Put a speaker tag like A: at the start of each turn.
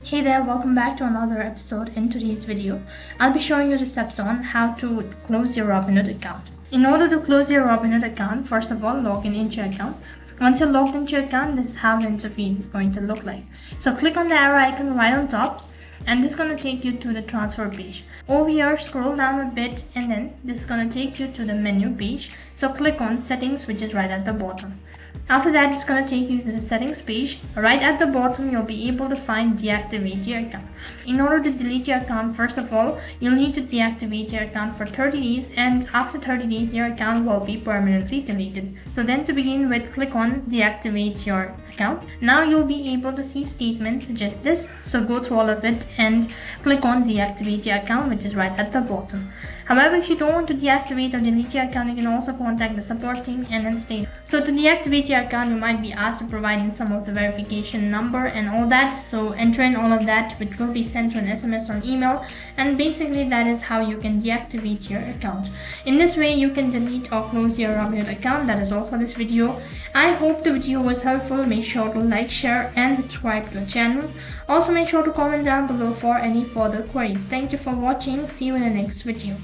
A: Hey there, welcome back to another episode. In today's video, I'll be showing you the steps on how to close your Robinhood account. In order to close your Robinhood account, first of all, log into your account. Once you're logged into your account, this is how the interface is going to look like. So click on the arrow icon right on top, and this is going to take you to the transfer page. Over here, scroll down a bit, and then this is going to take you to the menu page. So click on settings, which is right at the bottom. After that, it's going to take you to the settings page. Right at the bottom, you'll be able to find deactivate your account. In order to delete your account, first of all, you'll need to deactivate your account for 30 days, and after 30 days, your account will be permanently deleted. So then to begin with, click on deactivate your account. Now you'll be able to see statements such as this. So go through all of it and click on deactivate your account, which is right at the bottom. However, if you don't want to deactivate or delete your account, you can also contact the support team and then stay. So to deactivate your account, you might be asked to provide in some of the verification number and all that. So enter in all of that, which will be sent to an SMS or email. And basically that is how you can deactivate your account. In this way, you can delete or close your Robinhood account. That is all for this video. I hope the video was helpful. Make sure to like, share and subscribe to the channel. Also make sure to comment down below for any further queries. Thank you for watching. See you in the next video.